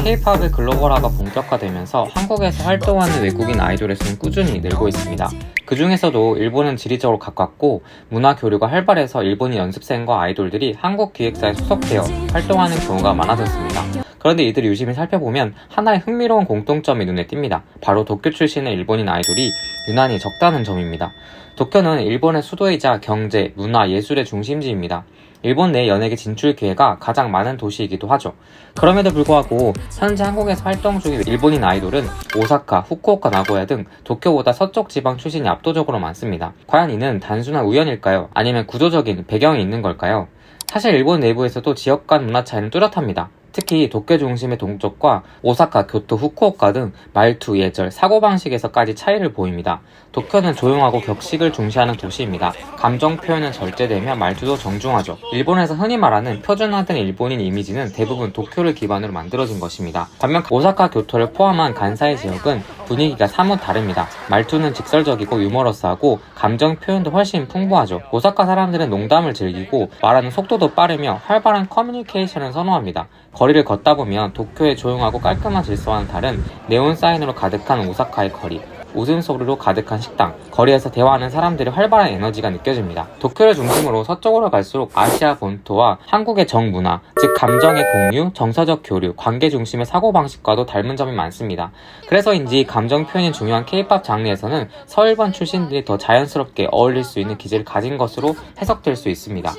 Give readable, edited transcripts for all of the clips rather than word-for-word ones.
K-팝의 글로벌화가 본격화되면서 한국에서 활동하는 외국인 아이돌의 수는 꾸준히 늘고 있습니다. 그 중에서도 일본은 지리적으로 가깝고 문화 교류가 활발해서 일본인 연습생과 아이돌들이 한국 기획사에 소속되어 활동하는 경우가 많아졌습니다. 그런데 이들을 유심히 살펴보면 하나의 흥미로운 공통점이 눈에 띕니다. 바로 도쿄 출신의 일본인 아이돌이 유난히 적다는 점입니다. 도쿄는 일본의 수도이자 경제, 문화, 예술의 중심지입니다. 일본 내 연예계 진출 기회가 가장 많은 도시이기도 하죠. 그럼에도 불구하고 현재 한국에서 활동 중인 일본인 아이돌은 오사카, 후쿠오카, 나고야 등 도쿄보다 서쪽 지방 출신이 압도적으로 많습니다. 과연 이는 단순한 우연일까요? 아니면 구조적인 배경이 있는 걸까요? 사실 일본 내부에서도 지역 간 문화 차이는 뚜렷합니다. 특히 도쿄 중심의 동쪽과 오사카, 교토, 후쿠오카 등 말투, 예절, 사고방식에서까지 차이를 보입니다. 도쿄는 조용하고 격식을 중시하는 도시입니다. 감정 표현은 절제되며 말투도 정중하죠. 일본에서 흔히 말하는 표준화된 일본인 이미지는 대부분 도쿄를 기반으로 만들어진 것입니다. 반면 오사카, 교토를 포함한 간사이 지역은 분위기가 사뭇 다릅니다. 말투는 직설적이고 유머러스하고 감정 표현도 훨씬 풍부하죠. 오사카 사람들은 농담을 즐기고 말하는 속도도 빠르며 활발한 커뮤니케이션을 선호합니다. 거리를 걷다 보면 도쿄의 조용하고 깔끔한 질서와는 다른 네온 사인으로 가득한 오사카의 거리, 웃음소리로 가득한 식당, 거리에서 대화하는 사람들의 활발한 에너지가 느껴집니다. 도쿄를 중심으로 서쪽으로 갈수록 아시아 본토와 한국의 정문화, 즉 감정의 공유, 정서적 교류, 관계 중심의 사고방식과도 닮은 점이 많습니다. 그래서인지 감정 표현이 중요한 K-팝 장르에서는 서일본 출신들이 더 자연스럽게 어울릴 수 있는 기질을 가진 것으로 해석될 수 있습니다.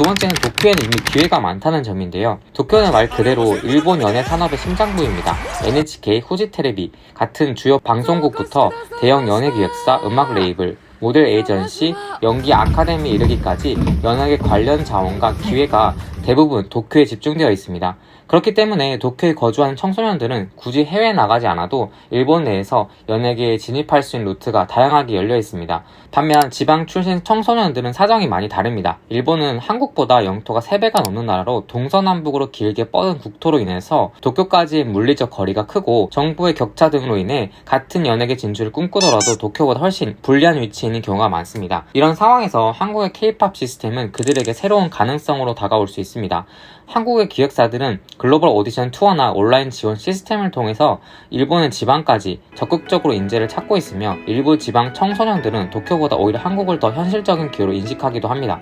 두 번째는 도쿄에는 이미 기회가 많다는 점인데요. 도쿄는 말 그대로 일본 연예 산업의 심장부입니다. NHK, 후지테레비 같은 주요 방송국부터 대형 연예 기획사, 음악 레이블, 모델 에이전시, 연기 아카데미에 이르기까지 연예계 관련 자원과 기회가 대부분 도쿄에 집중되어 있습니다. 그렇기 때문에 도쿄에 거주하는 청소년들은 굳이 해외에 나가지 않아도 일본 내에서 연예계에 진입할 수 있는 루트가 다양하게 열려 있습니다. 반면 지방 출신 청소년들은 사정이 많이 다릅니다. 일본은 한국보다 영토가 3배가 넘는 나라로 동서남북으로 길게 뻗은 국토로 인해서 도쿄까지의 물리적 거리가 크고 정보의 격차 등으로 인해 같은 연예계 진출을 꿈꾸더라도 도쿄보다 훨씬 불리한 위치에 있는 경우가 많습니다. 이런 상황에서 한국의 K-팝 시스템은 그들에게 새로운 가능성으로 다가올 수 있습니다. 한국의 기획사들은 글로벌 오디션 투어나 온라인 지원 시스템을 통해서 일본의 지방까지 적극적으로 인재를 찾고 있으며 일부 지방 청소년들은 도쿄보다 오히려 한국을 더 현실적인 기회로 인식하기도 합니다.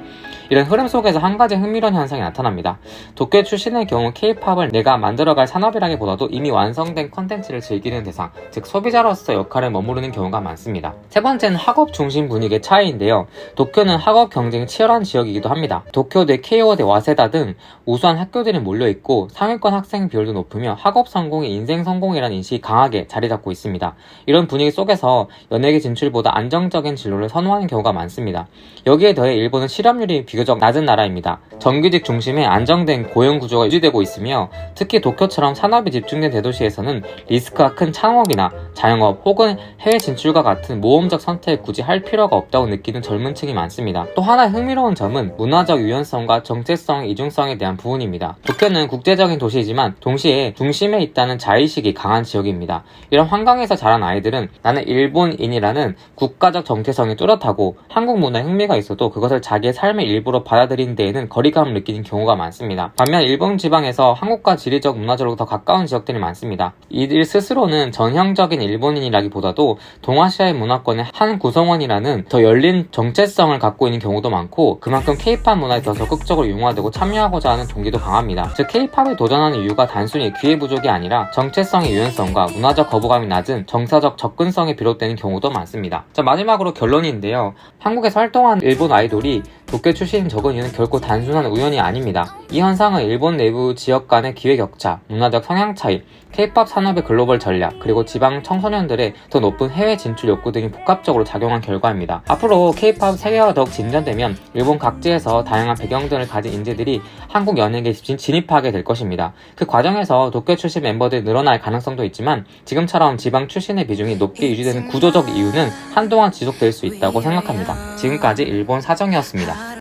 이런 흐름 속에서 한 가지 흥미로운 현상이 나타납니다. 도쿄 출신의 경우 K-팝을 내가 만들어갈 산업이라기보다도 이미 완성된 컨텐츠를 즐기는 대상, 즉 소비자로서 역할에 머무르는 경우가 많습니다. 세 번째는 학업 중심 분위기의 차이인데요. 도쿄는 학업 경쟁이 치열한 지역이기도 합니다. 도쿄대, 케이오대, 와세다 등 우수한 학교들이 몰려있고 상위권 학생 비율도 높으며 학업 성공이 인생 성공이라는 인식이 강하게 자리 잡고 있습니다. 이런 분위기 속에서 연예계 진출보다 안정적인 진로를 선호하는 경우가 많습니다. 여기에 더해 일본은 실업률이 비교적 낮은 나라입니다. 정규직 중심의 안정된 고용 구조가 유지되고 있으며 특히 도쿄처럼 산업이 집중된 대도시에서는 리스크가 큰 창업이나 자영업 혹은 해외 진출과 같은 모험적 선택을 굳이 할 필요가 없다고 느끼는 젊은 층이 많습니다. 또 하나의 흥미로운 점은 문화적 유연성과 정체성의 이중성에 대한 부분입니다. 도쿄는 국제적인 도시이지만 동시에 중심에 있다는 자의식이 강한 지역입니다. 이런 환경에서 자란 아이들은 나는 일본인이라는 국가적 정체성이 뚜렷하고 한국 문화에 흥미가 있어도 그것을 자기의 삶의 일부로 받아들이는 데에는 거리감을 느끼는 경우가 많습니다. 반면 일본 지방에서 한국과 지리적 문화적으로 더 가까운 지역들이 많습니다. 이들 스스로는 전형적인 일본인이라기보다도 동아시아의 문화권의 한 구성원이라는 더 열린 정체성을 갖고 있는 경우도 많고 그만큼 K-팝 문화에 더 적극적으로 융화되고 참여하고자 하는 동기도 강합니다. 즉 K-팝에 도전하는 이유가 단순히 기회 부족이 아니라 정체성의 유연성과 문화적 거부감이 낮은 정서적 접근성에 비롯되는 경우도 많습니다. 자, 마지막으로 결론인데요. 한국에서 활동하는 일본 아이돌이 도쿄 출신인 적은 이유는 결코 단순한 우연이 아닙니다. 이 현상은 일본 내부 지역 간의 기회 격차, 문화적 성향 차이, K-팝 산업의 글로벌 전략, 그리고 지방 청소년들의 더 높은 해외 진출 욕구 등이 복합적으로 작용한 결과입니다. 앞으로 K-팝 세계화가 더욱 진전되면 일본 각지에서 다양한 배경들을 가진 인재들이 한국 연예계에 진입하게 될 것입니다. 그 과정에서 도쿄 출신 멤버들이 늘어날 가능성도 있지만 지금처럼 지방 출신의 비중이 높게 유지되는 구조적 이유는 한동안 지속될 수 있다고 생각합니다. 지금까지 일본 사정이었습니다.